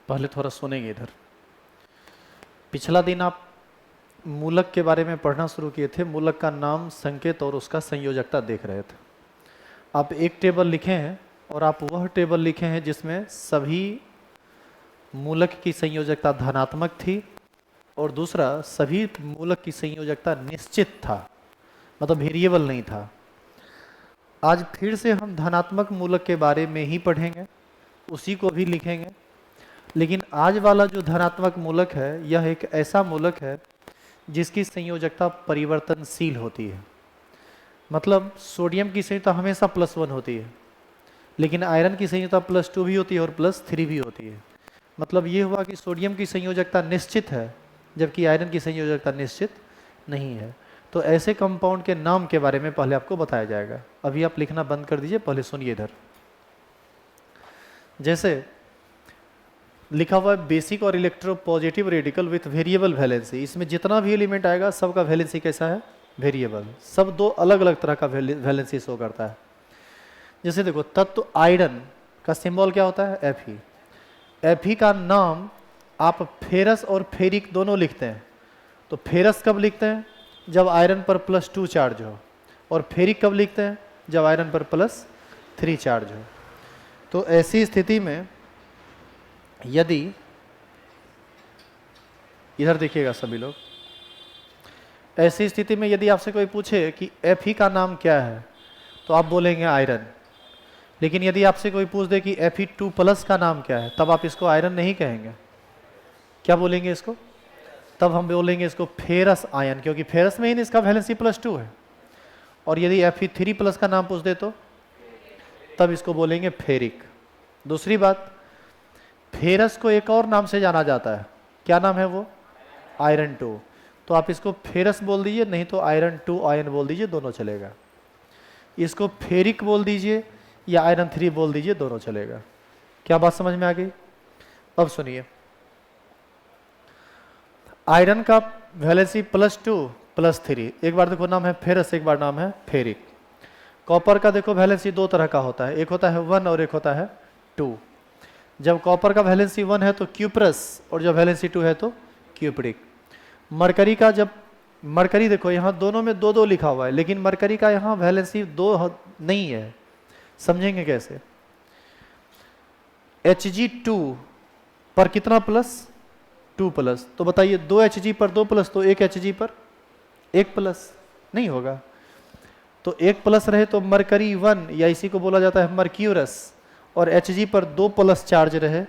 पहले थोड़ा सुनेंगे इधर। पिछला दिन आप मूलक के बारे में पढ़ना शुरू किए थे। मूलक का नाम, संकेत और उसका संयोजकता देख रहे थे। आप एक टेबल लिखे हैं और आप वह टेबल लिखे हैं जिसमें सभी मूलक की संयोजकता धनात्मक थी और दूसरा सभी मूलक की संयोजकता निश्चित था, मतलब वेरिएबल नहीं था। आज फिर से हम धनात्मक मूलक के बारे में ही पढ़ेंगे, उसी को भी लिखेंगे। लेकिन आज वाला जो धनात्मक मूलक है यह एक ऐसा मूलक है जिसकी संयोजकता परिवर्तनशील होती है। मतलब सोडियम की संयोजकता हमेशा +1 होती है, लेकिन आयरन की संयोजकता +2 भी होती है और +3 भी होती है। मतलब ये हुआ कि सोडियम की संयोजकता निश्चित है जबकि आयरन की संयोजकता निश्चित नहीं है। तो ऐसे कंपाउंड के नाम के बारे में पहले आपको बताया जाएगा। अभी आप लिखना बंद कर दीजिए, पहले सुनिए इधर। जैसे लिखा हुआ है बेसिक और electropositive radical with variable valency. इसमें जितना भी एलिमेंट आएगा सबका वैलेंसी कैसा है? वेरिएबल। सब दो अलग अलग तरह का वैलेंसी शो करता है। जैसे देखो, तत्व आयरन का सिंबल क्या होता है? Fe। Fe का नाम आप फेरस और फेरिक दोनों लिखते हैं। तो फेरस कब लिखते हैं? जब आयरन पर +2 चार्ज हो, और फेरिक कब लिखते हैं? जब आयरन पर +3 चार्ज हो। तो ऐसी स्थिति में यदि, इधर देखिएगा सभी लोग, ऐसी स्थिति में यदि आपसे कोई पूछे कि Fe का नाम क्या है तो आप बोलेंगे आयरन। लेकिन यदि आपसे कोई पूछ दे कि Fe2+ का नाम क्या है, तब आप इसको आयरन नहीं कहेंगे। क्या बोलेंगे इसको? तब हम बोलेंगे इसको फेरस आयन, क्योंकि फेरस में ही इसका वैलेंसी +2 है। और यदि Fe3+ का नाम पूछ दे तो तब इसको बोलेंगे फेरिक। दूसरी बात, फेरस को एक और नाम से जाना जाता है। क्या नाम है वो? आयरन 2। तो आप इसको फेरस बोल दीजिए, नहीं तो आयरन 2 आयन बोल दीजिए, दोनों चलेगा। इसको फेरिक बोल दीजिए या आयरन 3 बोल दीजिए, दोनों चलेगा। क्या बात समझ में आ गई? अब सुनिए, आयरन का वैलेंसी +2 +3। एक बार देखो नाम है फेरस, एक बार नाम है फेरिक। कॉपर का देखो वैलेंसी दो तरह का होता है, एक होता है 1 और एक होता है 2। जब कॉपर का वैलेंसी 1 है तो क्यूप्रस, और जब वैलेंसी 2 है तो क्यूप्रिक। मरकरी का, जब मरकरी देखो यहाँ दोनों में 2-2 लिखा हुआ है, लेकिन मरकरी का यहाँ वैलेंसी 2 नहीं है। समझेंगे कैसे? Hg2 पर कितना प्लस? 2+। तो बताइए 2 Hg पर 2+, तो 1 Hg पर 1+, नहीं होगा। तो 1+ रहे तो मरकरी 1, या इसी को बोला जाता है मर्क्यूरस। और Hg पर 2+ चार्ज रहे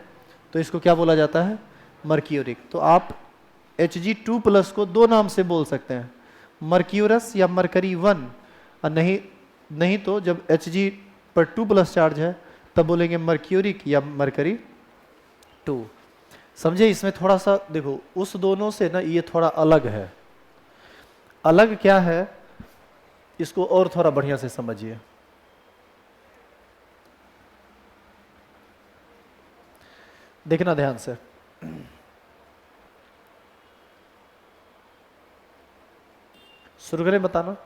तो इसको क्या बोला जाता है? मर्क्यूरिक। तो आप Hg2+ को दो नाम से बोल सकते हैं, मर्क्यूरस या मरकरी 1। और नहीं तो जब Hg पर 2+ चार्ज है तब बोलेंगे मर्क्यूरिक या मरकरी 2। समझे? इसमें थोड़ा सा देखो, उस दोनों से ना ये थोड़ा अलग है। अलग क्या है इसको और थोड़ा बढ़िया से समझिए। देखना ध्यान से। शुरू करें बताना।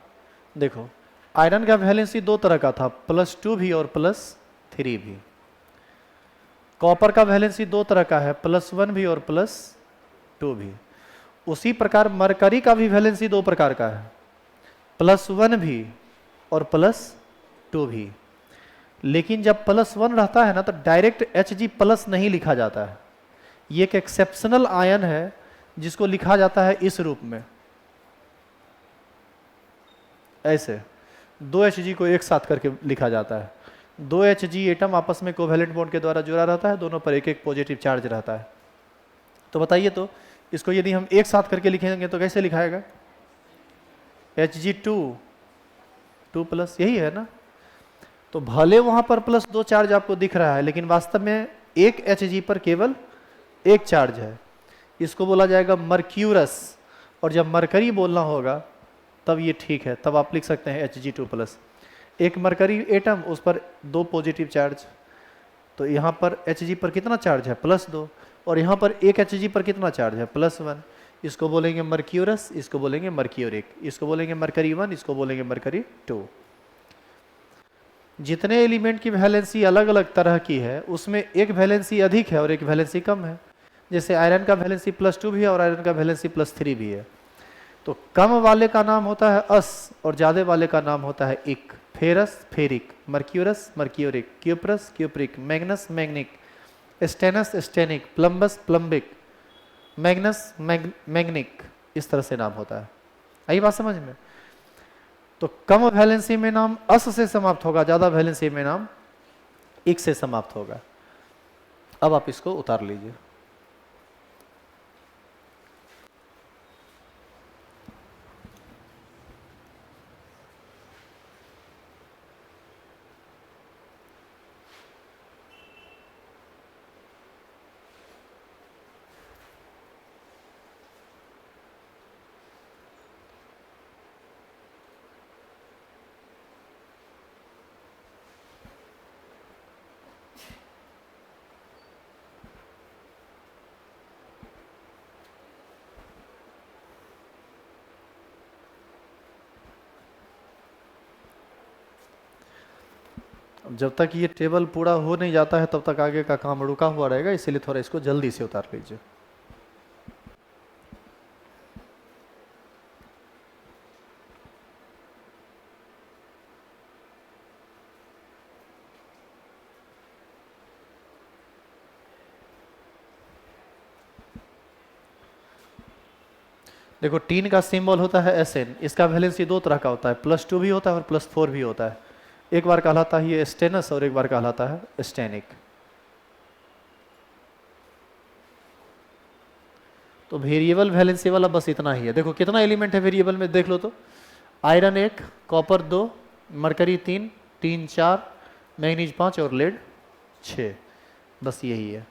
देखो, आयरन का वैलेंसी दो तरह का था, +2 भी और +3 भी। कॉपर का वैलेंसी दो तरह का है, +1 भी और +2 भी। उसी प्रकार मरकरी का भी वैलेंसी दो प्रकार का है, +1 भी और +2 भी। लेकिन जब +1 रहता है ना तो डायरेक्ट Hg+ नहीं लिखा जाता है। ये एक एक्सेप्शनल आयन है जिसको लिखा जाता है इस रूप में, ऐसे 2 Hg को एक साथ करके लिखा जाता है। 2 Hg एटम आपस में कोवैलेंट बॉन्ड के द्वारा जुड़ा रहता है, दोनों पर एक एक पॉजिटिव चार्ज रहता है। तो बताइए, तो इसको यदि हम एक साथ करके लिखेंगे तो कैसे लिखाएगा? Hg2 2+, यही है ना। तो भले वहां पर +2 चार्ज आपको दिख रहा है, लेकिन वास्तव में एक Hg पर केवल एक चार्ज है। इसको बोला जाएगा मर्क्यूरस। और जब मरकरी बोलना होगा तब ये ठीक है, तब आप लिख सकते हैं Hg2+। एक मरकरी एटम, उस पर 2 पॉजिटिव चार्ज। तो यहाँ पर Hg पर कितना चार्ज है? +2। और यहाँ पर एक Hg पर कितना चार्ज है? +1। इसको बोलेंगे मर्क्यूरस, इसको बोलेंगे मर्क्यूरिक। इसको बोलेंगे मरकरी 1, इसको बोलेंगे मरकरी 2। जितने एलिमेंट की वैलेंसी अलग अलग तरह की है उसमें एक वैलेंसी अधिक है और एक वैलेंसी कम है। जैसे आयरन का वैलेंसी +2 भी है और आयरन का वैलेंसी +3 भी है। तो कम वाले का नाम होता है अस और ज़्यादा वाले का नाम होता है इक। Ferrous ferric, mercurous mercuric, cuprous cupric, magnous magnic, stannous stannic, plumbous plumbic, magnous magnic, इस तरह से नाम होता है। आई बात समझ में? तो कम वैलेंसी में नाम अस से समाप्त होगा, ज़्यादा वैलेंसी में नाम इक से समाप्त होगा। अब आप इसको उतार लीजिए। जब तक ये टेबल पूरा हो नहीं जाता है तब तक आगे का काम रुका हुआ रहेगा, इसीलिए थोड़ा इसको जल्दी से उतार लीजिए। देखो टीन का सिंबल होता है Sn, इसका वैलेंसी दो तरह का होता है, +2 भी होता है और +4 भी होता है। एक बार कहलाता है ये स्टेनस और एक बार कहलाता है स्टेनिक। तो वेरिएबल वैलेंसी वाला बस इतना ही है। देखो कितना एलिमेंट है वेरिएबल में, देख लो तो। Iron 1, copper 2, mercury 3, tin 4, manganese 5 और लेड 6, बस यही है।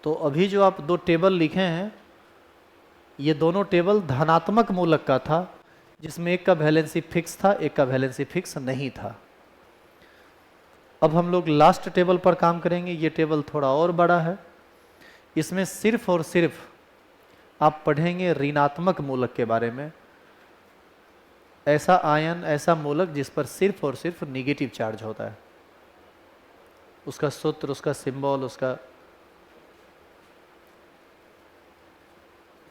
तो अभी जो आप दो टेबल लिखे हैं, ये दोनों टेबल धनात्मक मूलक का था, जिसमें एक का वैलेंसी फिक्स था, एक का वैलेंसी फिक्स नहीं था। अब हम लोग लास्ट टेबल पर काम करेंगे। ये टेबल थोड़ा और बड़ा है, इसमें सिर्फ और सिर्फ आप पढ़ेंगे ऋणात्मक मूलक के बारे में। ऐसा आयन, ऐसा मूलक जिस पर सिर्फ और सिर्फ निगेटिव चार्ज होता है, उसका सूत्र, उसका सिंबल, उसका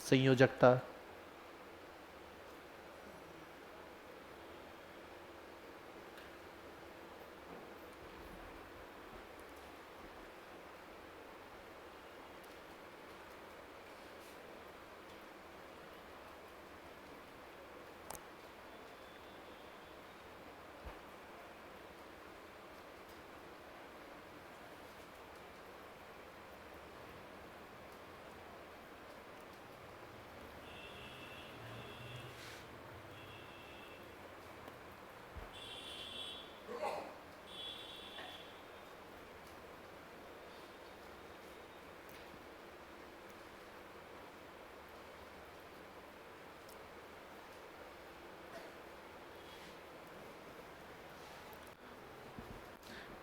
संयोजकता।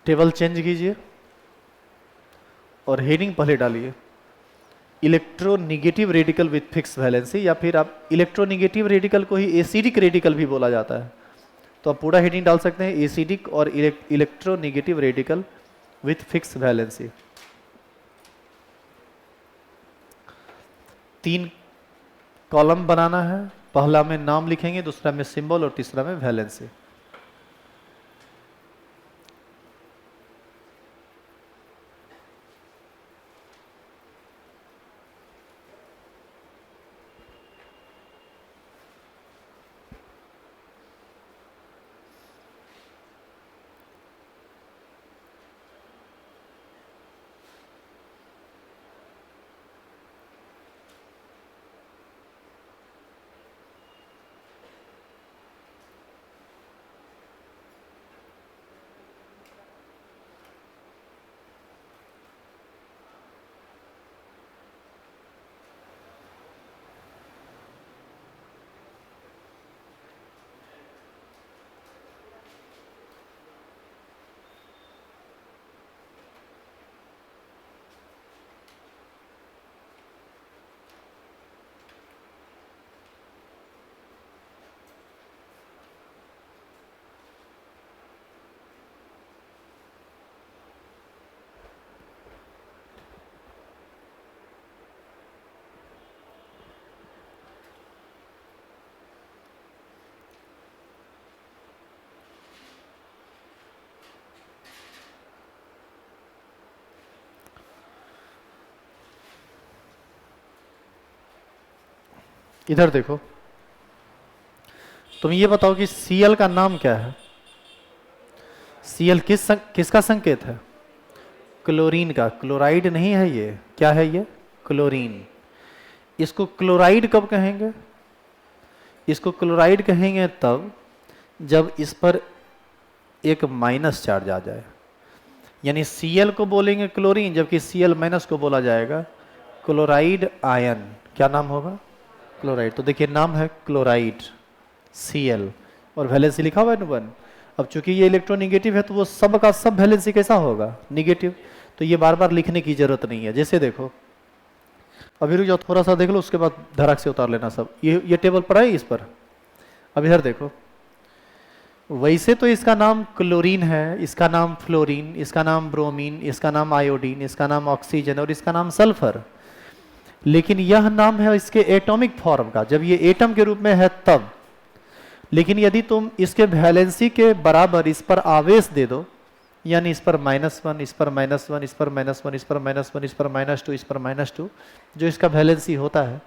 टेबल चेंज कीजिए और हेडिंग पहले डालिए electronegative radical with fix valency, या फिर आप इलेक्ट्रोनिगेटिव रेडिकल को ही एसिडिक रेडिकल भी बोला जाता है। तो आप पूरा हेडिंग डाल सकते हैं एसिडिक और electronegative radical with fix valency. 3 column बनाना है, पहला में नाम लिखेंगे, दूसरा में सिंबल और तीसरा में वैलेंसी। इधर देखो, तुम ये बताओ कि Cl का नाम क्या है? Cl किसका संकेत है? क्लोरीन का। क्लोराइड नहीं है ये, क्या है ये? क्लोरीन। इसको क्लोराइड कब कहेंगे? इसको क्लोराइड कहेंगे तब जब इस पर एक माइनस चार्ज आ जाए, यानी Cl को बोलेंगे क्लोरीन, जबकि Cl माइनस को बोला जाएगा क्लोराइड आयन। क्या नाम होगा? क्लोराइड। तो देखिए नाम है क्लोराइड Cl और वैलेंसी लिखा हुआ है 1। अब चूंकि ये इलेक्ट्रोनिगेटिव है तो वो सब का सब वैलेंसी कैसा होगा? निगेटिव। तो ये बार बार लिखने की जरूरत नहीं है। जैसे देखो, अभी रुक जाओ, थोड़ा सा देख लो, उसके बाद धड़क से उतार लेना सब। ये टेबल पड़ा है इस पर। अब इधर देखो, वैसे तो इसका नाम क्लोरीन है, इसका नाम फ्लोरीन, इसका नाम ब्रोमीन, इसका नाम आयोडीन, इसका नाम ऑक्सीजन और इसका नाम सल्फर, लेकिन यह नाम है इसके एटॉमिक फॉर्म का, जब ये एटम के रूप में है तब। लेकिन यदि तुम इसके वैलेंसी के बराबर इस पर आवेश दे दो, यानी इस पर -1, इस पर -1, इस पर -1, इस पर -1, इस पर -2, इस पर -2, जो इसका वैलेंसी होता है,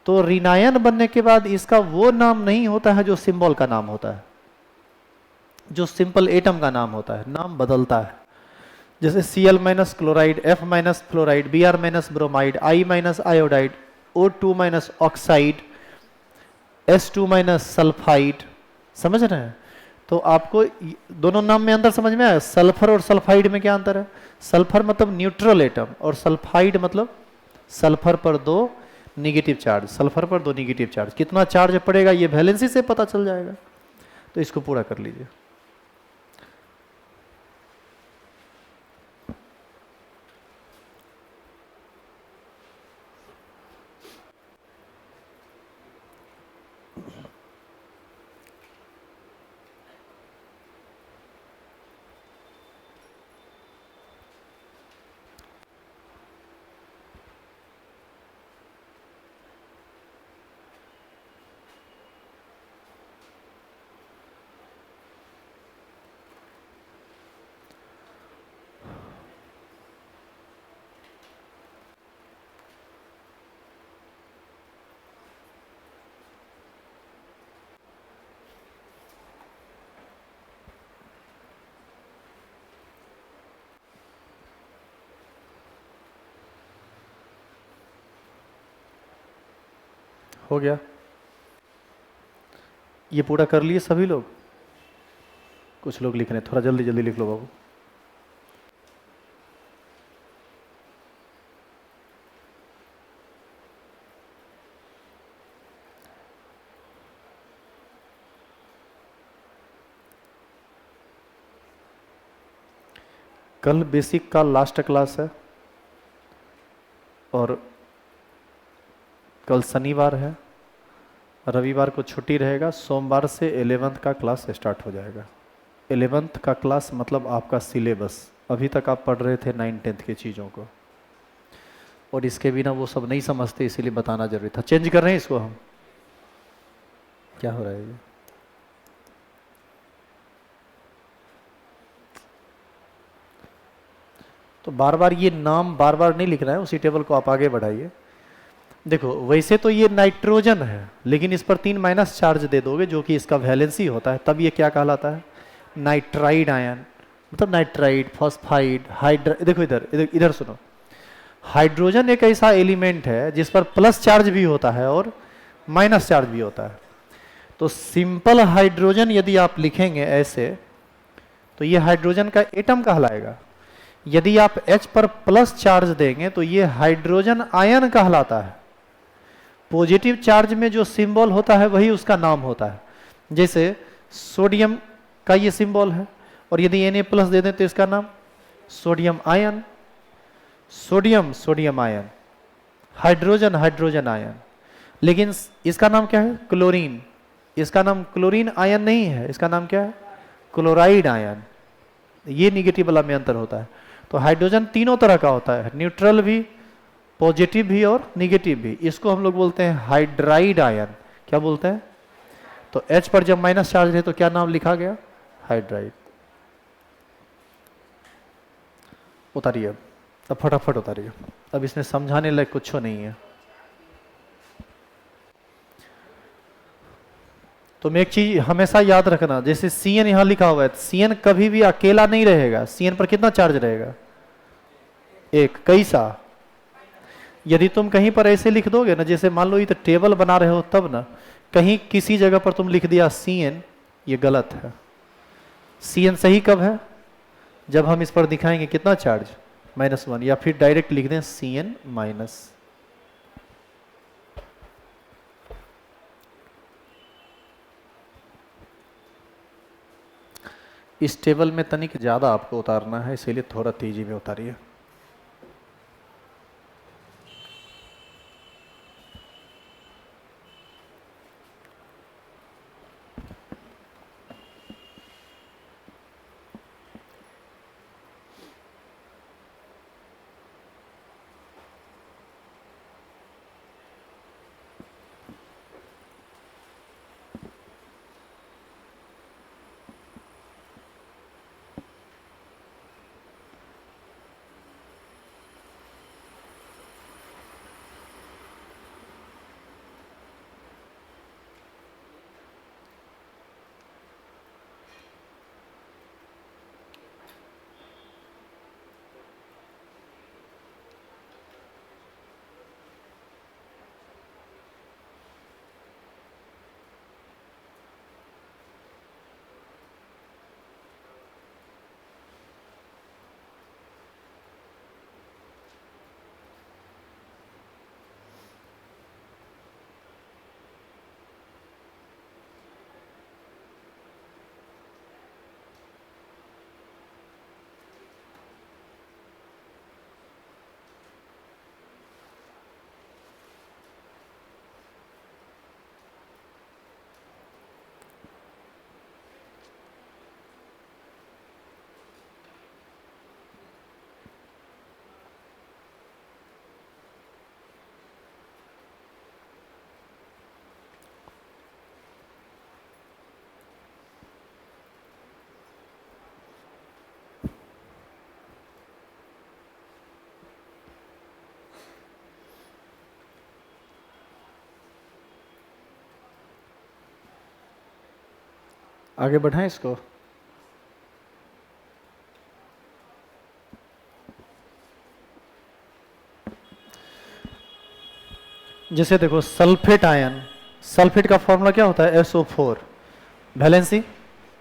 तो ऋणायन बनने के बाद इसका वो नाम नहीं होता है जो सिंबल का नाम होता है, जो सिंपल एटम का नाम होता है, नाम बदलता है। जैसे Cl minus chloride, F minus fluoride, Br minus bromide, I minus iodide, O2 minus oxide, S2 minus sulphide. समझ रहे हैं? तो आपको दोनों नाम में अंतर समझ में आया? सल्फर और सल्फाइड में क्या अंतर है? सल्फर मतलब न्यूट्रल एटम और सल्फाइड मतलब सल्फर पर 2 निगेटिव चार्ज, सल्फर पर 2 निगेटिव चार्ज। कितना चार्ज पड़ेगा ये वैलेंसी से पता चल जाएगा। तो इसको पूरा कर लीजिए। हो गया? ये पूरा कर लिए सभी लोग? कुछ लोग लिख रहे हैं, थोड़ा जल्दी जल्दी लिख लो बाबू। कल बेसिक का लास्ट क्लास है और कल शनिवार है, रविवार को छुट्टी रहेगा, सोमवार से 11th का क्लास स्टार्ट हो जाएगा। 11th का क्लास मतलब आपका सिलेबस। अभी तक आप पढ़ रहे थे 9th 10th की चीज़ों को, और इसके बिना वो सब नहीं समझते, इसीलिए बताना जरूरी था। चेंज कर रहे हैं इसको हम। क्या हो रहा है ये? तो बार बार ये नाम बार बार नहीं लिखना है, उसी टेबल को आप आगे बढ़ाइए। देखो वैसे तो ये नाइट्रोजन है, लेकिन इस पर 3 माइनस चार्ज दे दोगे जो कि इसका वैलेंसी होता है, तब ये क्या कहलाता है? Nitride ion. मतलब नाइट्राइड, फॉस्फाइड, देखो इधर इधर इधर सुनो। हाइड्रोजन एक ऐसा एलिमेंट है जिस पर प्लस चार्ज भी होता है और माइनस चार्ज भी होता है। तो सिंपल हाइड्रोजन यदि आप लिखेंगे ऐसे, तो ये हाइड्रोजन का एटम कहलाएगा। यदि आप H पर प्लस चार्ज देंगे तो ये हाइड्रोजन आयन कहलाता है। पॉजिटिव चार्ज में जो सिंबल होता है वही उसका नाम होता है। जैसे सोडियम का ये सिंबल है, और यदि Na प्लस दे दें तो इसका नाम sodium ion. Sodium sodium ion, hydrogen hydrogen ion. लेकिन इसका नाम क्या है? क्लोरीन। इसका नाम क्लोरीन आयन नहीं है, इसका नाम क्या है? Chloride ion. ये निगेटिव वाला में अंतर होता है। तो हाइड्रोजन तीनों तरह का होता है, न्यूट्रल भी, पॉजिटिव भी और निगेटिव भी। इसको हम लोग बोलते हैं हाइड्राइड आयन। क्या बोलते हैं? तो H पर जब माइनस चार्ज है तो क्या नाम लिखा गया? हाइड्राइड। उतारिए अब फटाफट उतारिए, अब इसमें समझाने लायक कुछ नहीं है। तुम एक चीज हमेशा याद रखना, जैसे सी एन यहां लिखा हुआ है, सी एन कभी भी अकेला नहीं रहेगा। सी एन पर कितना चार्ज रहेगा? एक। कैसा? यदि तुम कहीं पर ऐसे लिख दोगे ना, जैसे मान लो ये तो टेबल बना रहे हो तब ना, कहीं किसी जगह पर तुम लिख दिया सी एन, ये गलत है। सी एन सही कब है? जब हम इस पर दिखाएंगे कितना चार्ज, -1, या फिर डायरेक्ट लिख दें सी एन माइनस। इस टेबल में तनिक ज़्यादा आपको उतारना है, इसीलिए थोड़ा तेजी में उतारिए। आगे बढ़ाएं इसको। जैसे देखो सल्फेट आयन, सल्फेट का फॉर्मूला क्या होता है? SO4, valency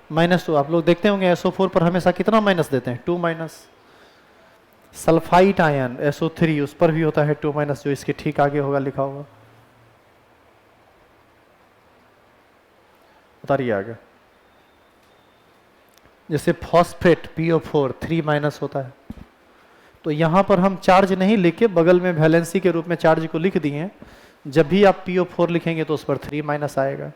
-2। आप लोग देखते होंगे SO4 पर हमेशा कितना माइनस देते हैं? 2 माइनस। सल्फाइट आयन SO3, उस पर भी होता है 2 माइनस, जो इसके ठीक आगे होगा लिखा हुआ। उतारिए आगे। जैसे फॉस्फेट PO4 3 माइनस होता है। तो यहां पर हम चार्ज नहीं लिखे, बगल में वैलेंसी के रूप में चार्ज को लिख दिए। जब भी आप PO4 लिखेंगे तो उस पर 3 माइनस आएगा।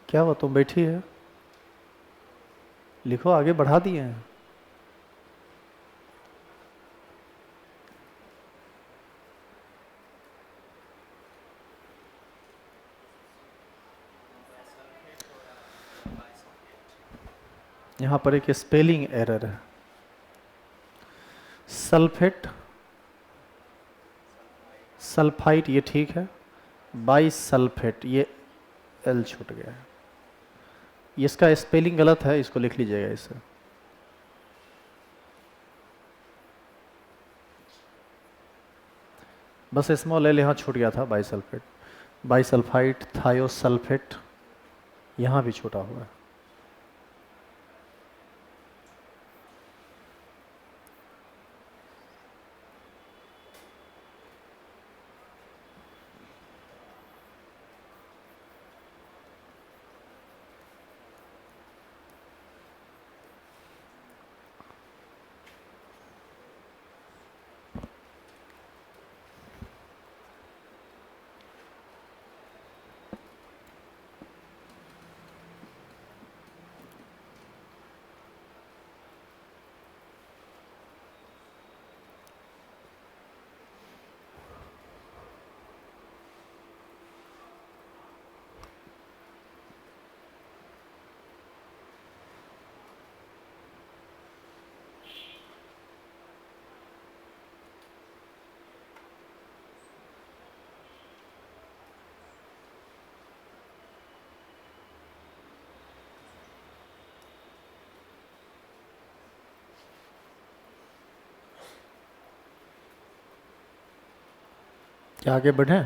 क्या हुआ, तुम बैठी है? लिखो, आगे बढ़ा दिए हैं। यहां पर एक स्पेलिंग एरर है। सल्फेट, सल्फाइट ये ठीक है, बाई सल्फेट ये एल छूट गया है, इसका स्पेलिंग गलत है, इसको लिख लीजिएगा इसे। बस स्मॉल एल यहाँ छूट गया था, बाईसल्फेट, बाईसल्फाइट, थायोसल्फेट यहाँ भी छूटा हुआ है। क्या आगे बढ़े?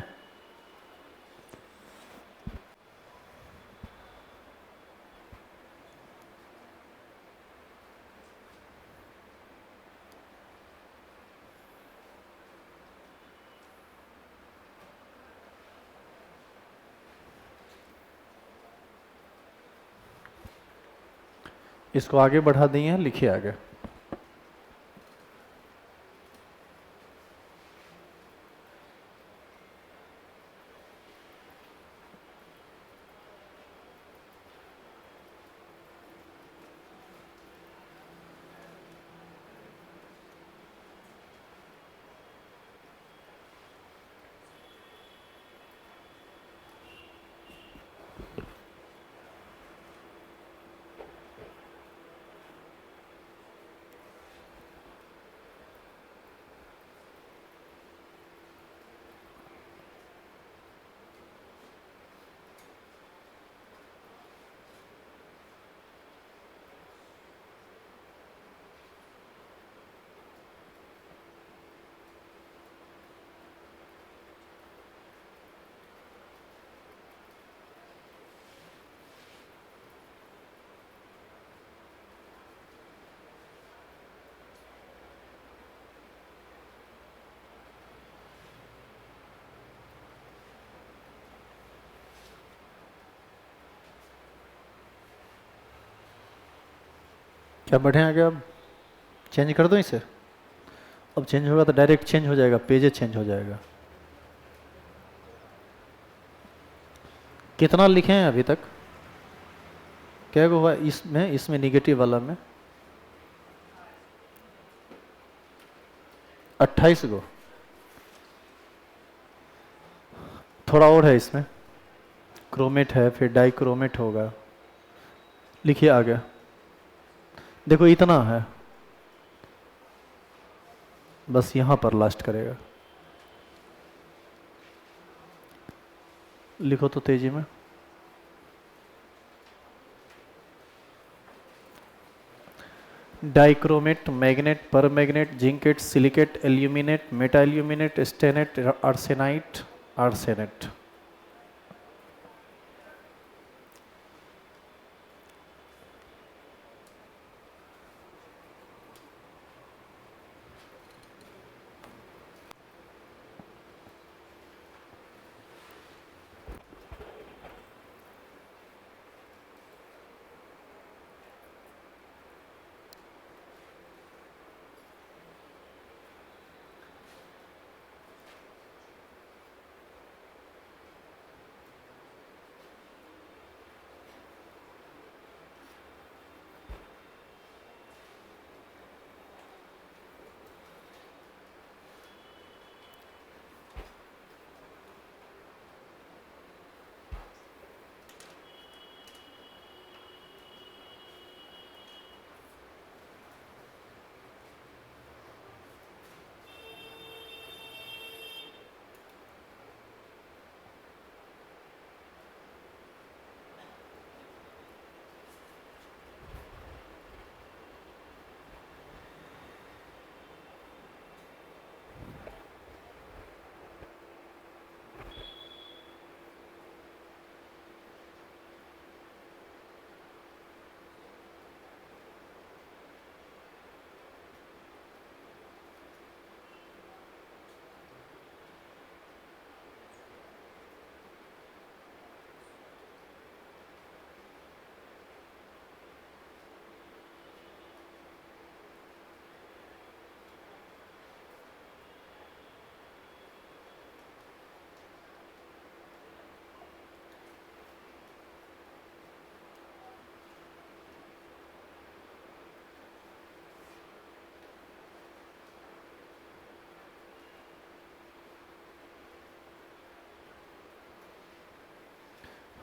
इसको आगे बढ़ा दिए हैं, लिखिए आगे। क्या बढ़े आगे? अब चेंज कर दो इसे। अब चेंज होगा तो डायरेक्ट चेंज हो जाएगा, पेज चेंज हो जाएगा। कितना लिखे हैं अभी तक? क्या हुआ इसमें निगेटिव वाला में? 28 गो। थोड़ा और है इसमें, क्रोमेट है, फिर डाइक्रोमेट होगा। लिखिए आगे। देखो इतना है, बस यहां पर लास्ट करेगा। लिखो तो तेजी में। Dichromate, manganate, permanganate, zincate, silicate, aluminate, meta aluminate, stannate, arsenite, arsenate.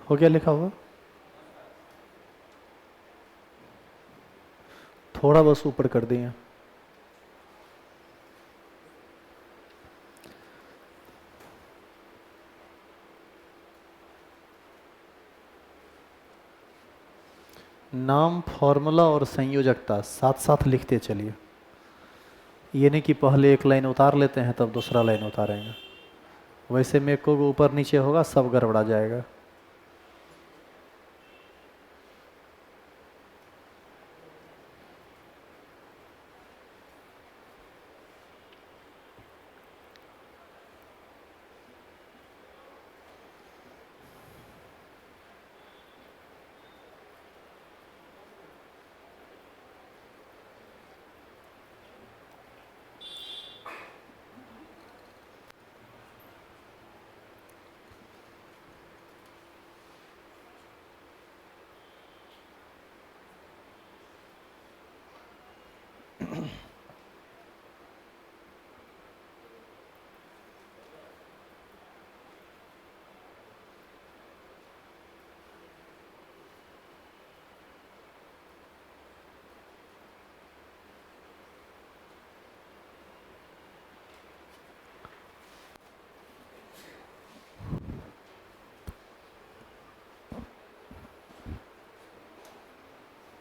हो गया लिखा हुआ? थोड़ा बस ऊपर कर दिए। नाम, फॉर्मूला और संयोजकता साथ साथ लिखते चलिए। ये नहीं कि पहले एक लाइन उतार लेते हैं तब दूसरा लाइन उतारेंगे। वैसे में को ऊपर नीचे होगा, सब गड़बड़ा जाएगा।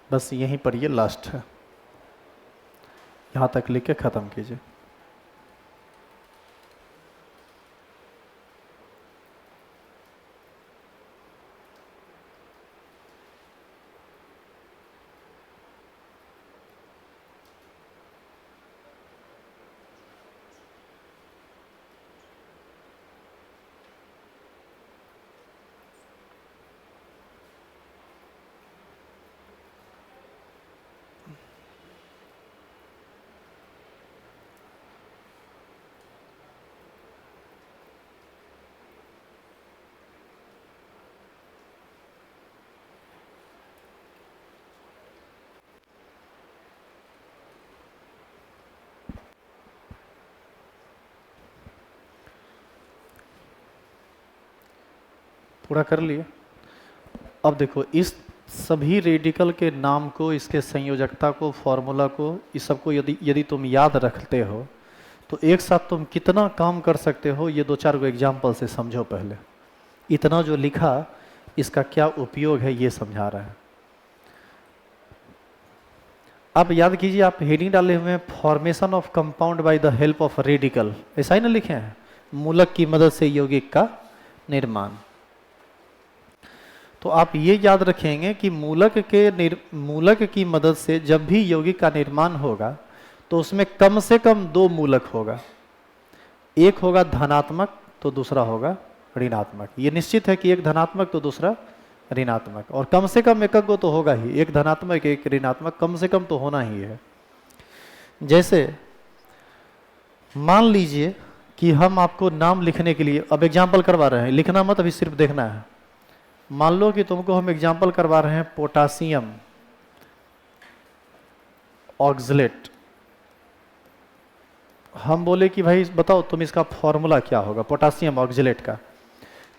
बस यहीं पर ये लास्ट है, यहाँ तक लिख के ख़त्म कीजिए। पूरा कर लिए। अब देखो, इस सभी रेडिकल के नाम को, इसके संयोजकता को, फॉर्मूला को, इस सब को यदि तुम याद रखते हो तो एक साथ तुम कितना काम कर सकते हो, ये 2-4 एग्जाम्पल से समझो। पहले इतना जो लिखा, इसका क्या उपयोग है ये समझा रहा है। आप याद कीजिए, आप हेडिंग डाले हुए हैं formation of compound by the help of radical, ऐसा ही ना लिखे हैं, मूलक की मदद से यौगिक का निर्माण। तो आप ये याद रखेंगे कि मूलक की मदद से जब भी यौगिक का निर्माण होगा तो उसमें कम से कम 2 मूलक होगा, एक होगा धनात्मक तो दूसरा होगा ऋणात्मक। ये निश्चित है कि एक धनात्मक तो दूसरा ऋणात्मक, और कम से कम एक तो होगा ही, एक धनात्मक एक ऋणात्मक कम से कम तो होना ही है। जैसे मान लीजिए कि हम आपको नाम लिखने के लिए अब एग्जाम्पल करवा रहे हैं, लिखना मत, अभी सिर्फ देखना है। मान लो कि तुमको हम एग्जाम्पल करवा रहे हैं पोटासियम ऑक्सलेट। हम बोले कि भाई बताओ तुम इसका फॉर्मूला क्या होगा पोटासियम ऑक्सलेट का।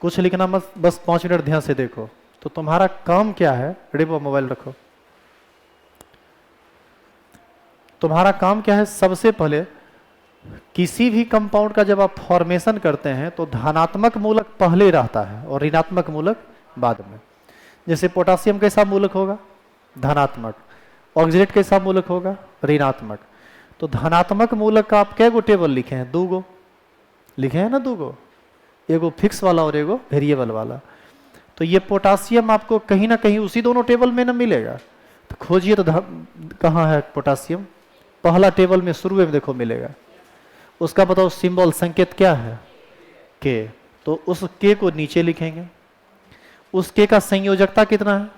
कुछ लिखना मत, बस 5 मिनट ध्यान से देखो। तो तुम्हारा काम क्या है, रेडियो मोबाइल रखो। तुम्हारा काम क्या है, सबसे पहले किसी भी कंपाउंड का जब आप फॉर्मेशन करते हैं तो धनात्मक मूलक पहले रहता है और ऋणात्मक मूलक बाद में। जैसे पोटासियम कैसा मूलक होगा, धनात्मक। ऑक्सलेट कैसा मूलक होगा, ऋणात्मक। तो धनात्मक मूलक का आप कै गो टेबल लिखे हैं, 2 गो लिखे हैं ना, 2 गो, एगो फिक्स वाला और एगो वेरिएबल वाला। तो ये पोटासियम आपको कहीं ना कहीं उसी दोनों टेबल में ना मिलेगा। तो खोजिए तो कहाँ है पोटासियम, पहला टेबल में शुरू में देखो मिलेगा। उसका बताओ सिंबल, संकेत क्या है, के। तो उस के को नीचे लिखेंगे। उस के का संयोजकता कितना है,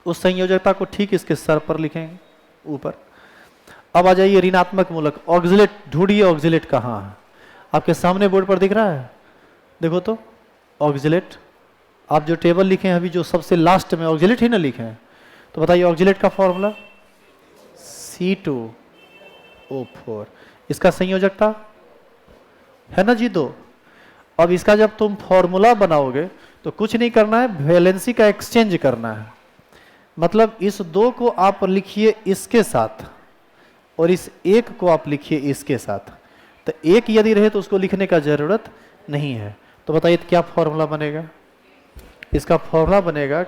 उस संयोजकता को ठीक इसके सर पर लिखेंगे, ऊपर। अब आ जाइए ऋणात्मक मूलक, ऑक्सलेट ढूंढिए, ऑक्सलेट कहाँ है, आपके सामने बोर्ड पर दिख रहा है, देखो तो ऑक्सलेट। आप जो टेबल लिखे हैं अभी, जो सबसे लास्ट में ऑक्सलेट ही ना लिखे हैं, तो बताइए ऑक्सलेट का फॉर्मूला C2O4। इसका संयोजकता है ना जी 2। अब इसका जब तुम फॉर्मूला बनाओगे तो कुछ नहीं करना है, वैलेंसी का एक्सचेंज करना है। मतलब इस 2 को आप लिखिए इसके साथ और इस 1 को आप लिखिए इसके साथ। तो 1 यदि रहे तो उसको लिखने का जरूरत नहीं है। तो बताइए क्या फॉर्मूला बनेगा, इसका फॉर्मूला बनेगा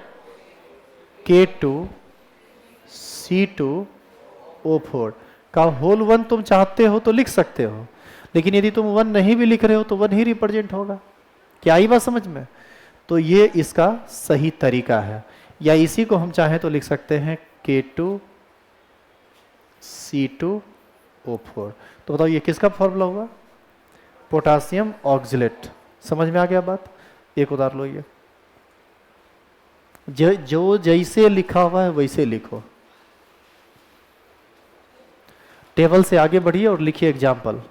K2C2O4 का होल 1 तुम चाहते हो तो लिख सकते हो, लेकिन यदि तुम 1 नहीं भी लिख रहे हो तो 1 ही रिप्रेजेंट होगा। क्या आई बात समझ में? तो ये इसका सही तरीका है। या इसी को हम चाहें तो लिख सकते हैं K2C2O4। तो बताओ ये किसका फॉर्मूला हुआ? Potassium oxalate. समझ में आ गया बात? एक उदाहरण लो, ये जो जैसे लिखा हुआ है वैसे लिखो। टेबल से आगे बढ़िए और लिखिए एग्जाम्पल।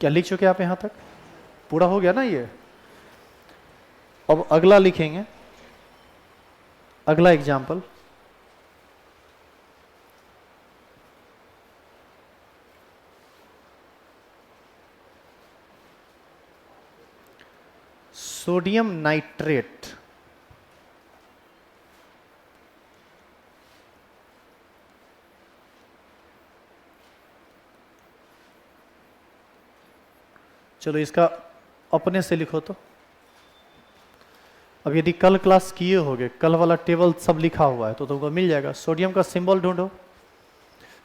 क्या लिख चुके आप यहां तक? पूरा हो गया ना ये? अब अगला लिखेंगे, अगला एग्जाम्पल। Sodium nitrate. चलो इसका अपने से लिखो तो। अब यदि कल क्लास किए होगे, कल वाला टेबल सब लिखा हुआ है तो तुमको मिल जाएगा। सोडियम का सिंबल ढूंढो।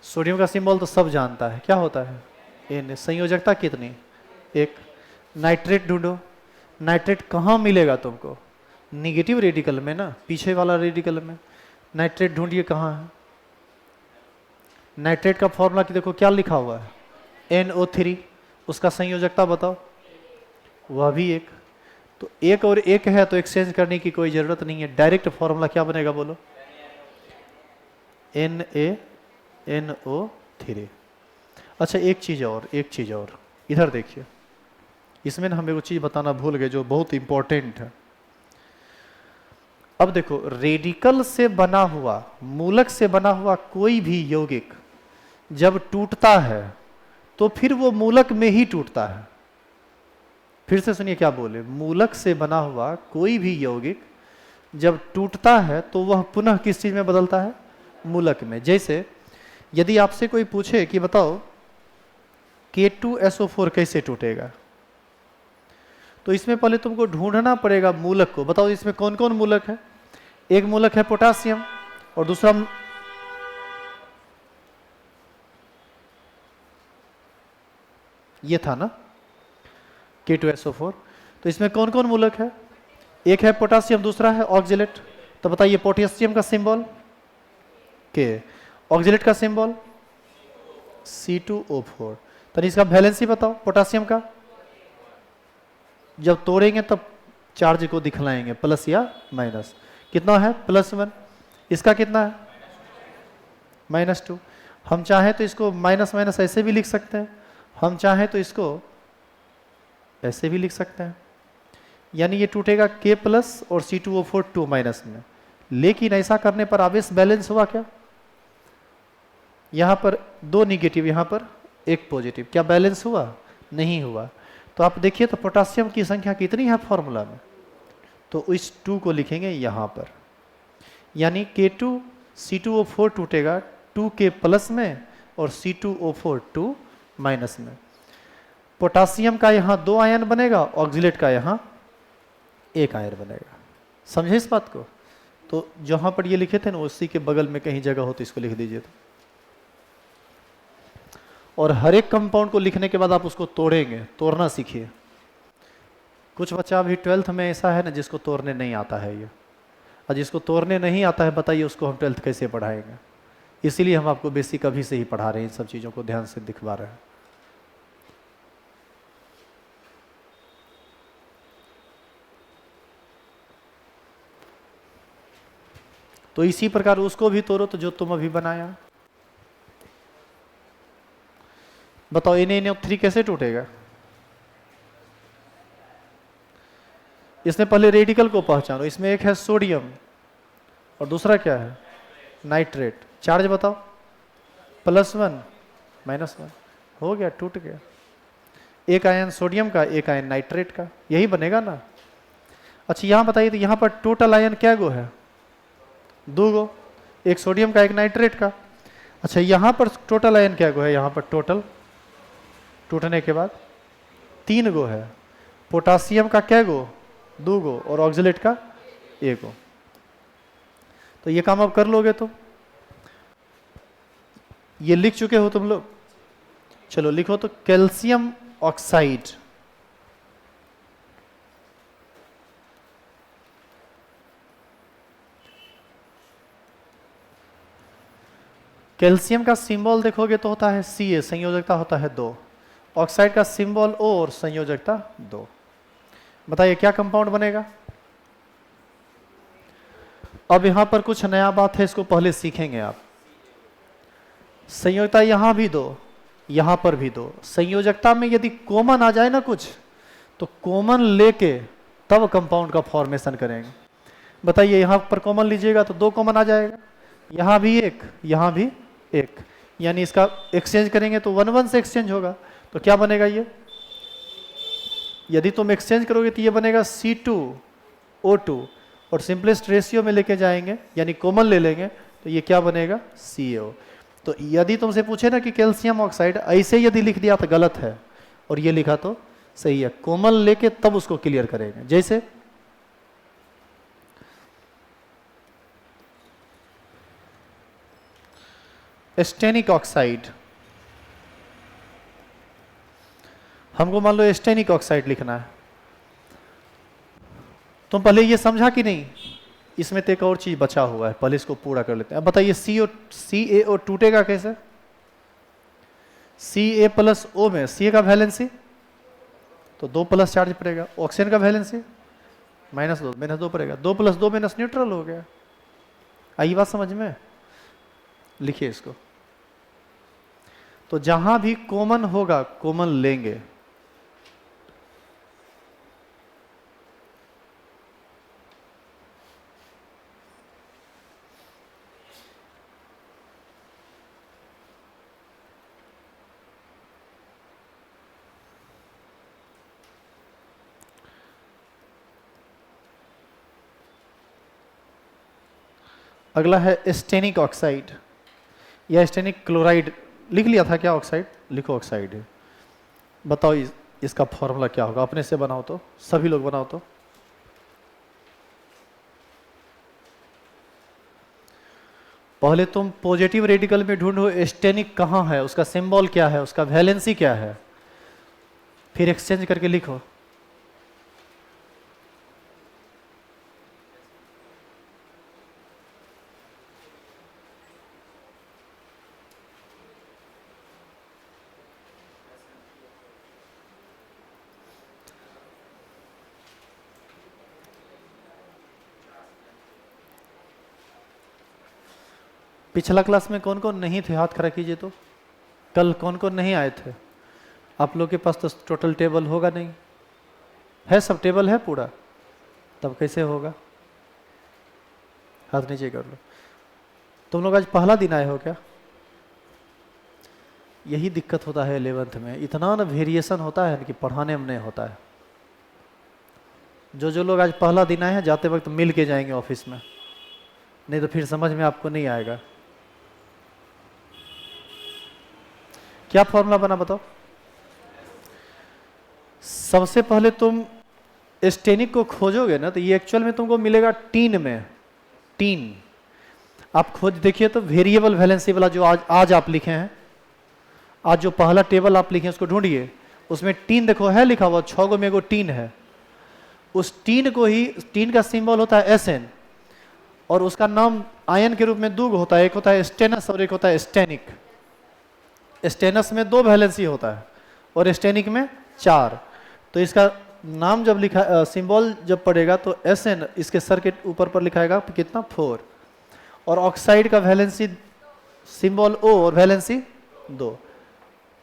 सोडियम का सिंबल तो सब जानता है, क्या होता है? एन। संयोजकता कितनी? 1। नाइट्रेट ढूंढो। नाइट्रेट कहाँ मिलेगा तुमको? निगेटिव रेडिकल में ना, पीछे वाला रेडिकल में। नाइट्रेट ढूंढिए कहाँ है। नाइट्रेट का फॉर्मूला की देखो क्या लिखा हुआ है, NO3। उसका संयोजकता बताओ, वह भी 1। तो 1 और 1 है तो एक्सचेंज करने की कोई जरूरत नहीं है। डायरेक्ट फॉर्मूला क्या बनेगा बोलो? NaNO3। अच्छा एक चीज और, इधर देखिए। इसमें ना हम एक चीज बताना भूल गए जो बहुत इंपॉर्टेंट है। अब देखो, रेडिकल से बना हुआ, मूलक से बना हुआ कोई भी यौगिक जब टूटता है तो फिर वो मूलक में ही टूटता है। फिर से सुनिए क्या बोले, मूलक से बना हुआ कोई भी यौगिक जब टूटता है तो वह पुनः किस चीज में बदलता है? मूलक में। जैसे यदि आपसे कोई पूछे कि बताओ K2SO4 कैसे टूटेगा, तो इसमें पहले तुमको ढूंढना पड़ेगा मूलक को। बताओ इसमें कौन कौन मूलक है? एक मूलक है पोटासियम और दूसरा ये था ना K2SO4। तो इसमें कौन कौन मूलक है? एक है पोटासियम, दूसरा है ऑक्जेलेट। तो बताइए पोटेशियम का सिंबल K, ऑक्जेलेट का सिंबल C2O4। तो इसका वैलेंसी बताओ पोटासियम का। जब तोड़ेंगे तब चार्ज को दिखलाएंगे, प्लस या माइनस। कितना है? +1। इसका कितना है? -2। हम चाहें तो इसको माइनस माइनस ऐसे भी लिख सकते हैं, हम चाहें तो इसको ऐसे भी लिख सकते हैं। यानी ये टूटेगा K+ और C2O4 2- में। लेकिन ऐसा करने पर आवेश बैलेंस हुआ क्या? यहां पर 2 निगेटिव, यहां पर 1 पॉजिटिव। क्या बैलेंस हुआ? नहीं हुआ। तो आप देखिए तो पोटासियम की संख्या कितनी है फॉर्मूला में? तो इस 2 को लिखेंगे यहां पर। यानी K2 C2O4 टूटेगा 2K+ में और C2O4 2- में। पोटासियम का यहां 2 आयन बनेगा, ऑक्जिलेट का यहां 1 आयन बनेगा। समझे इस बात को? तो जहां पर ये लिखे थे ना उसी के बगल में कहीं जगह हो तो इसको लिख दीजिए। और हर एक कंपाउंड को लिखने के बाद आप उसको तोड़ेंगे, तोड़ना सीखिए। कुछ बच्चा अभी 12th में ऐसा है ना जिसको तोड़ने नहीं आता है ये, और जिसको तोड़ने नहीं आता है बताइए उसको हम 12th कैसे पढ़ाएंगे? इसीलिए हम आपको बेसिक अभी से ही पढ़ा रहे हैं, इन सब चीज़ों को ध्यान से दिखवा रहे हैं। तो इसी प्रकार उसको भी तोड़ो तो जो तुम अभी बनाया। बताओ NaNO3 कैसे टूटेगा? इसमें पहले रेडिकल को पहचानो। इसमें एक है सोडियम और दूसरा क्या है, नाइट्रेट। चार्ज बताओ, +1 -1, हो गया, टूट गया। एक आयन सोडियम का, एक आयन नाइट्रेट का, यही बनेगा ना। अच्छा यहाँ बताइए, तो यहाँ पर टोटल आयन क्या गो है, 2 गो, एक सोडियम का एक नाइट्रेट का। अच्छा यहाँ पर टोटल आयन क्या गो है, यहाँ पर टोटल टूटने के बाद 3 गो है। पोटासियम का क्या गो, 2 गो, और ऑक्जेलेट का 1 गो। तो ये काम अब कर लोगे तुम, ये लिख चुके हो तुम लोग। चलो लिखो तो, कैल्शियम ऑक्साइड, कैल्शियम का सिंबल देखोगे तो होता है Ca, संयोजकता होता है 2। ऑक्साइड का सिंबल O और संयोजकता 2। बताइए क्या कंपाउंड बनेगा। अब यहां पर कुछ नया बात है, इसको पहले सीखेंगे आप। संयोजकता यहां भी 2, यहां पर भी 2। संयोजकता में यदि कॉमन आ जाए ना कुछ, तो कॉमन लेके तब कंपाउंड का फॉर्मेशन करेंगे। बताइए यहां पर कॉमन लीजिएगा तो 2 कॉमन आ जाएगा, यहां भी 1, यहां भी 1, यानी इसका एक्सचेंज करेंगे तो 1-1 से एक्सचेंज होगा। तो क्या बनेगा ये, यदि तुम एक्सचेंज करोगे तो ये बनेगा C2O2, और सिंपलेस्ट रेशियो में लेके जाएंगे यानी कॉमन ले लेंगे तो ये क्या बनेगा, CaO। तो यदि तुमसे पूछे ना कि कैल्शियम ऑक्साइड, ऐसे यदि लिख दिया तो गलत है, और ये लिखा तो सही है। कॉमन लेके तब उसको क्लियर करेंगे। जैसे एस्टेनिक ऑक्साइड, हमको मान लो एस्टेनिक ऑक्साइड लिखना है, तुम पहले ये समझा कि नहीं, इसमें तो एक और चीज बचा हुआ है, पहले इसको पूरा कर लेते हैं। अब बताइए CaO टूटेगा कैसे। Ca+O में Ca का वैलेंसी तो 2+ चार्ज पड़ेगा, ऑक्सीजन का वैलेंसी -2 पड़ेगा, 2+2 - न्यूट्रल हो गया। आई बात समझ में, लिखिए इसको। तो जहां भी कॉमन होगा कॉमन लेंगे। अगला है एस्टेनिक ऑक्साइड या एस्टेनिक क्लोराइड। लिख लिया था क्या ऑक्साइड, लिखो ऑक्साइड है। बताओ इसका फॉर्मूला क्या होगा, अपने से बनाओ तो, सभी लोग बनाओ तो। पहले तुम पॉजिटिव रेडिकल में ढूंढो एस्टेनिक कहाँ है, उसका सिंबल क्या है, उसका वैलेंसी क्या है, फिर एक्सचेंज करके लिखो। पिछला क्लास में कौन कौन नहीं थे, हाथ खड़ा कीजिए तो। कल कौन कौन नहीं आए थे, आप लोग के पास तो टोटल टेबल होगा नहीं है, सब टेबल है पूरा, तब कैसे होगा। हाथ नीचे कर लो। तुम लोग आज पहला दिन आए हो क्या, यही दिक्कत होता है 11th में, इतना ना वेरिएशन होता है कि पढ़ाने में नहीं होता है। जो लोग आज पहला दिन आए हैं जाते वक्त मिल के जाएंगे ऑफिस में, नहीं तो फिर समझ में आपको नहीं आएगा। क्या फॉर्मूला बना बताओ। सबसे पहले तुम एस्टेनिक को खोजोगे ना, तो ये एक्चुअल में तुमको मिलेगा टीन में, टीन। आप खोज देखिए तो वेरिएबल वैलेंसी वाला जो आज आप लिखे हैं, आज जो पहला टेबल आप लिखे हैं उसको ढूंढिए, उसमें टीन देखो है लिखा हुआ, 6 गो में एगो टीन है। उस टीन को ही, टीन का सिंबल होता है Sn, और उसका नाम आयन के रूप में 2 होता है, एक होता है स्टेनस और एक होता है एस्टेनिक। स्टेनस में 2 वैलेंसी होता है और एस्टेनिक में 4। तो इसका नाम जब लिखा, सिंबल जब पड़ेगा तो Sn इसके सर के ऊपर पर लिखाएगा कितना, 4। और ऑक्साइड का वैलेंसी सिंबल O और वैलेंसी 2।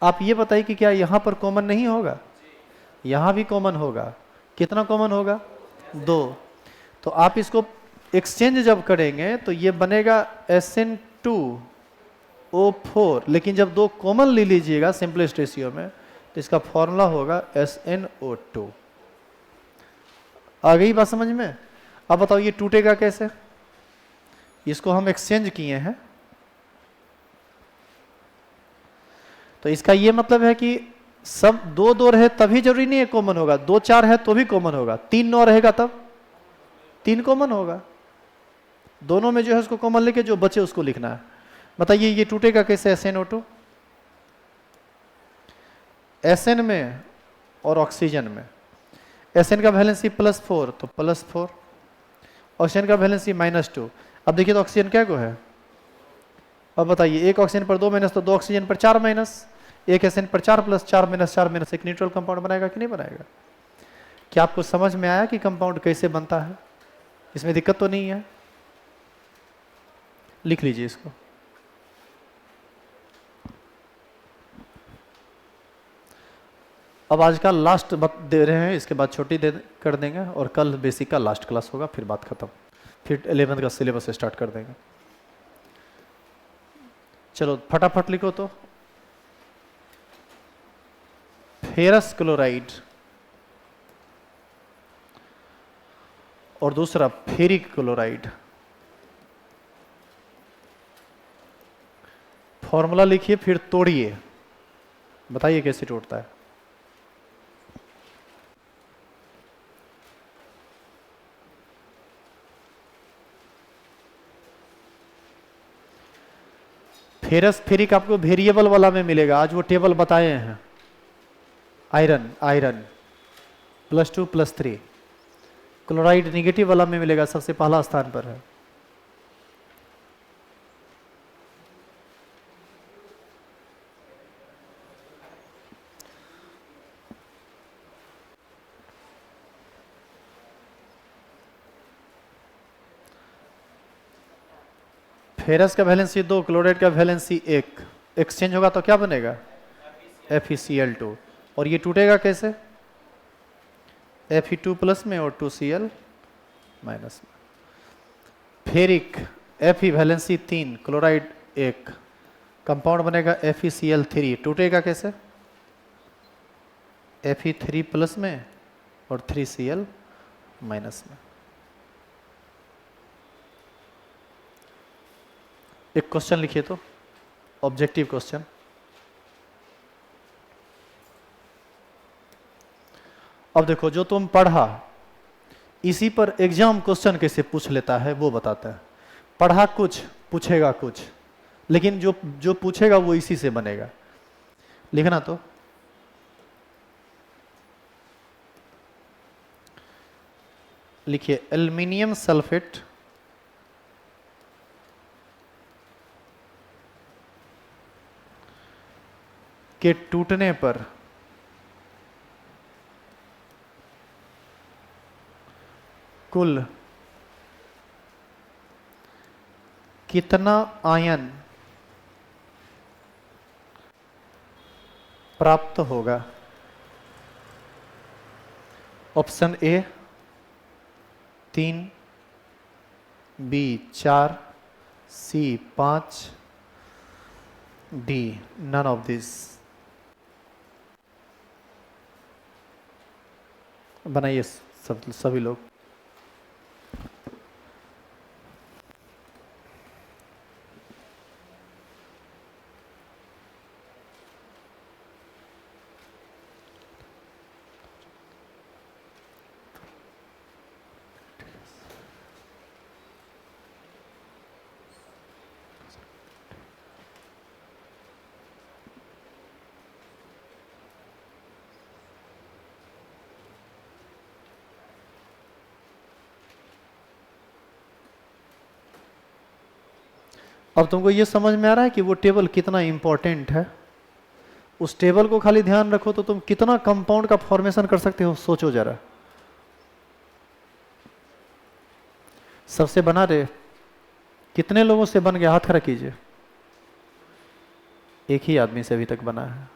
आप ये बताइए कि क्या यहाँ पर कॉमन नहीं होगा, यहाँ भी कॉमन होगा। कितना कॉमन होगा, दो। तो आप इसको एक्सचेंज जब करेंगे तो ये बनेगा SN2O4, लेकिन जब दो कॉमन ले लीजिएगा सिंपलेस्ट रेशियो में तो इसका फॉर्मूला होगा SnO2। आ गई बात समझ में? अब बताओ ये टूटेगा कैसे? इसको हम एक्सचेंज किए हैं, तो इसका ये मतलब है कि सब दो दो रहे तभी जरूरी नहीं है कॉमन होगा, दो चार है तो भी कॉमन होगा, तीन नौ रहेगा तब तीन कॉमन होगा। दोनों में जो है उसको कॉमन लेके जो बचे उसको लिखना है। बताइए ये टूटेगा कैसे SnO2? Sn में और ऑक्सीजन में, Sn का वैलेंसी +4 तो +4, ऑक्सीजन का वैलेंसी -2। अब देखिए तो ऑक्सीजन क्या को है? अब बताइए एक ऑक्सीजन पर 2 माइनस तो 2 ऑक्सीजन पर 4 माइनस, एक Sn पर 4 प्लस 4 माइनस 4 माइनस, एक न्यूट्रल कंपाउंड बनाएगा कि नहीं बनाएगा? क्या आपको समझ में आया कि कंपाउंड कैसे बनता है? इसमें दिक्कत तो नहीं है? लिख लीजिए इसको। अब आज का लास्ट दे रहे हैं, इसके बाद छोटी कर देंगे और कल बेसिक का लास्ट क्लास होगा, फिर बात खत्म, फिर 11th का सिलेबस स्टार्ट कर देंगे। चलो फटाफट लिखो तो। फेरस क्लोराइड और दूसरा फेरिक क्लोराइड, फॉर्मूला लिखिए फिर तोड़िए, बताइए कैसे टूटता है। फेरस फेरिक आपको वेरिएबल वाला में मिलेगा, आज वो टेबल बताए हैं। आयरन आयरन +2 +3, क्लोराइड निगेटिव वाला में मिलेगा, सबसे पहला स्थान पर है। फेरस का वैलेंसी 2, क्लोराइड का वैलेंसी 1, एक्सचेंज होगा तो क्या बनेगा? FeCl2। और ये टूटेगा कैसे? Fe2 प्लस में और 2Cl माइनस में। Ferric Fe valency 3, chloride 1, compound बनेगा FeCl3, टूटेगा कैसे? Fe3 प्लस में और 3Cl माइनस में। एक क्वेश्चन लिखिए तो, ऑब्जेक्टिव क्वेश्चन। अब देखो जो तुम पढ़ा इसी पर एग्जाम क्वेश्चन कैसे पूछ लेता है वो बताता है। पढ़ा कुछ पूछेगा कुछ, लेकिन जो जो पूछेगा वो इसी से बनेगा। लिखना तो, लिखिए एल्युमिनियम सल्फेट के टूटने पर कुल कितना आयन प्राप्त होगा? Option A 3, B 4, C 5, D none of this. बनाइए सभी लोग। अब तुमको ये समझ में आ रहा है कि वो टेबल कितना इंपॉर्टेंट है? उस टेबल को खाली ध्यान रखो तो तुम कितना कंपाउंड का फॉर्मेशन कर सकते हो, सोचो जरा। सबसे बना रहे कितने लोगों से बन गया? हाथ खड़ा कीजिए। एक ही आदमी से अभी तक बना है,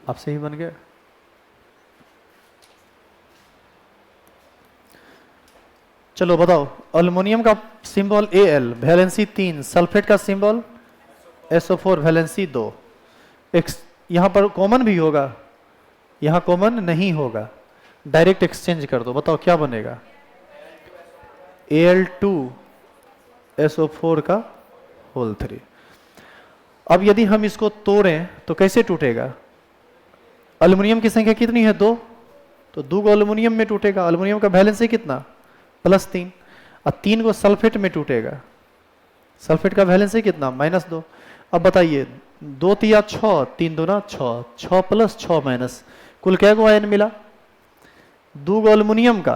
आपसे ही बन गया। चलो बताओ, अल्युमिनियम का सिंबल Al, वैलेंसी 3, सल्फेट का सिंबल SO4, वैलेंसी 2। यहां पर कॉमन भी होगा, यहां कॉमन नहीं होगा, डायरेक्ट एक्सचेंज कर दो, बताओ क्या बनेगा? Al2SO4 का होल 3। अब यदि हम इसको तोड़ें तो कैसे टूटेगा? अल्युमिनियम की संख्या कितनी है? 2, तो 2 को अल्युमिनियम में टूटेगा। अल्युमिनियम का वैलेंसी कितना? +3। और 3 को सल्फेट में टूटेगा। सल्फेट का वैलेंसी कितना? -2। अब बताइए, 2 तिया 6, 3 दूना 6, 6 + 6 माइनस, कुल क्या को आयन मिला? 2 गो अल्युमिनियम का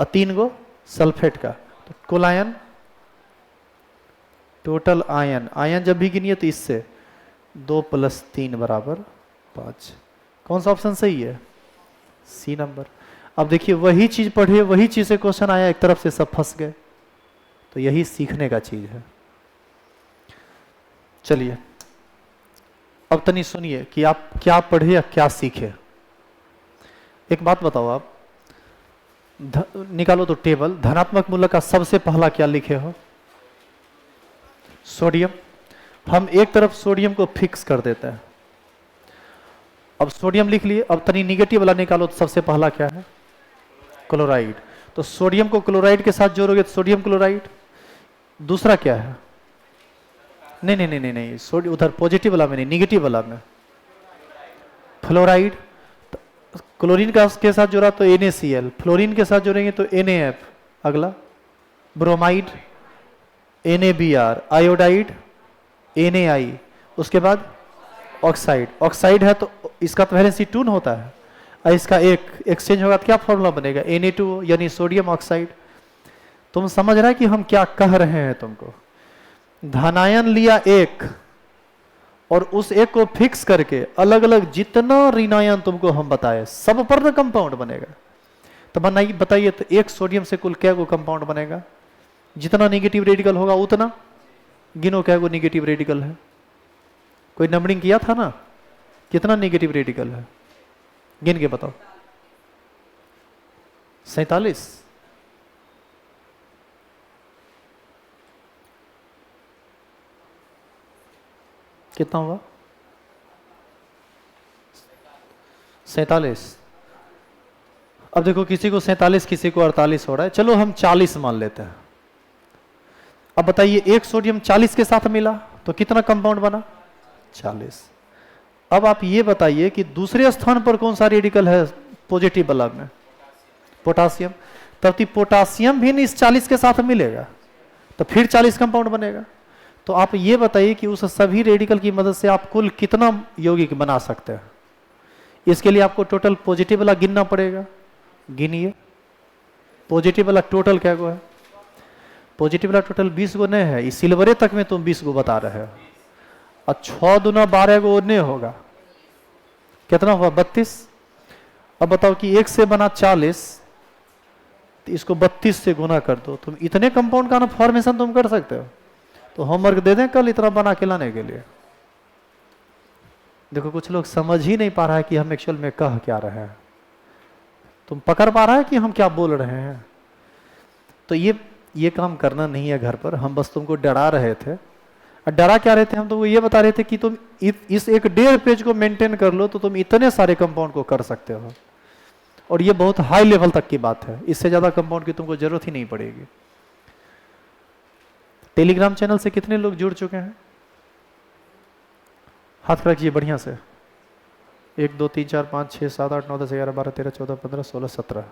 और 3 गो सल्फेट का, तो कुल आयन, टोटल आयन, आयन जब भी गिनिए तो इससे 2 + 3 = 5। कौन सा ऑप्शन सही है? C number. अब देखिए, वही चीज पढ़े, वही चीज से क्वेश्चन आया, एक तरफ से सब फंस गए, तो यही सीखने का चीज है। चलिए अब तनी सुनिए कि आप क्या पढ़े या क्या सीखे। एक बात बताओ, आप निकालो तो टेबल, धनात्मक मूलक का सबसे पहला क्या लिखे हो? सोडियम। हम एक तरफ सोडियम को फिक्स कर देते हैं। अब सोडियम लिख लिए, अब तनी निगेटिव वाला निकालो तो सबसे पहला क्या है? क्लोराइड। तो सोडियम को क्लोराइड के साथ जोड़ोगे तो सोडियम क्लोराइड। दूसरा क्या है? नहीं नहीं नहीं नहीं नहीं, सोडियम उधर पॉजिटिव वाला में नहीं, निगेटिव वाला में फ्लोराइड। क्लोरीन का के साथ जोड़ा तो NaCl, फ्लोरीन के साथ जोड़ेंगे तो NaF। अगला ब्रोमाइड, NaBr, आयोडाइड NaI, उसके बाद ऑक्साइड। ऑक्साइड है तो इसका तो वैलेंसी 2 होता है, और इसका एक एक्सचेंज होगा तो क्या फॉर्मूला बनेगा? Na2, यानी सोडियम ऑक्साइड। तुम समझ रहे हैं कि हम क्या कह रहे हैं तुमको? धनायन लिया एक, और उस एक को फिक्स करके अलग अलग जितना ऋणायन तुमको हम बताए, सब पर ना कंपाउंड बनेगा। तो बनाइए, बताइए तो एक सोडियम से कुल क्या को कंपाउंड बनेगा? जितना नेगेटिव रेडिकल होगा उतना, गिनो क्या को नेगेटिव रेडिकल है? कोई नंबरिंग किया था ना? कितना नेगेटिव रेडिकल है? गिन के बताओ। 47। कितना हुआ? 47। अब देखो, किसी को 47, किसी को 48 हो रहा है, चलो हम 40 मान लेते हैं। अब बताइए, एक सोडियम 40 के साथ मिला तो कितना कंपाउंड बना? 40। अब आप ये बताइए कि दूसरे स्थान पर कौन सा रेडिकल है पॉजिटिव वाला में? पोटासियम। तब पोटासियम भी इस 40 के साथ मिलेगा तो फिर 40 कंपाउंड बनेगा। तो आप ये बताइए कि उस सभी रेडिकल की मदद से आप कुल कितना यौगिक बना सकते हैं? इसके लिए आपको टोटल पॉजिटिव वाला गिनना पड़ेगा। गिनिए, पॉजिटिव वाला टोटल क्या गो है? पॉजिटिव वाला टोटल 20 गो नहीं है, इस सिल्वरे तक में तुम 20 गो बता रहे हो, और 6 दूना 12 गो नहीं होगा, कितना हुआ? 32। अब बताओ कि 1 से बना 40, तो इसको 32 से गुना कर दो, तुम इतने कंपाउंड का ना फॉर्मेशन तुम कर सकते हो। तो होमवर्क दे दें कल इतना बना के लाने के लिए। देखो, कुछ लोग समझ ही नहीं पा रहा है कि हम एक्चुअल में कह क्या रहे हैं। तुम पकड़ पा रहा है कि हम क्या बोल रहे हैं? तो ये काम करना नहीं है घर पर, हम बस तुमको डरा रहे थे। और डरा क्या रहे थे? हम तुमको ये बता रहे थे कि तुम इस एक 1.5 पेज को मेंटेन कर लो तो तुम इतने सारे कंपाउंड को कर सकते हो, और ये बहुत हाई लेवल तक की बात है, इससे ज्यादा कंपाउंड की तुमको जरूरत ही नहीं पड़ेगी। टेलीग्राम चैनल से कितने लोग जुड़ चुके हैं? हाथ रखिए बढ़िया से। 1 2 3 4 5 6 7 8 9 10 11 12 13 14 15 16 17।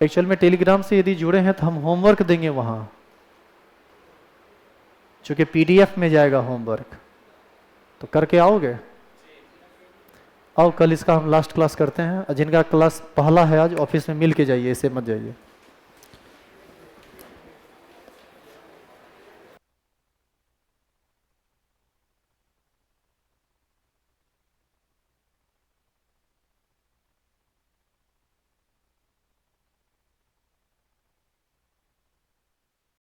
एक्चुअल में टेलीग्राम से यदि जुड़े हैं तो हम होमवर्क देंगे वहां, चूंकि PDF में जाएगा होमवर्क, तो करके आओगे? आओ, कल इसका हम लास्ट क्लास करते हैं। जिनका क्लास पहला है आज, ऑफिस में मिल के जाइए, ऐसे मत जाइए।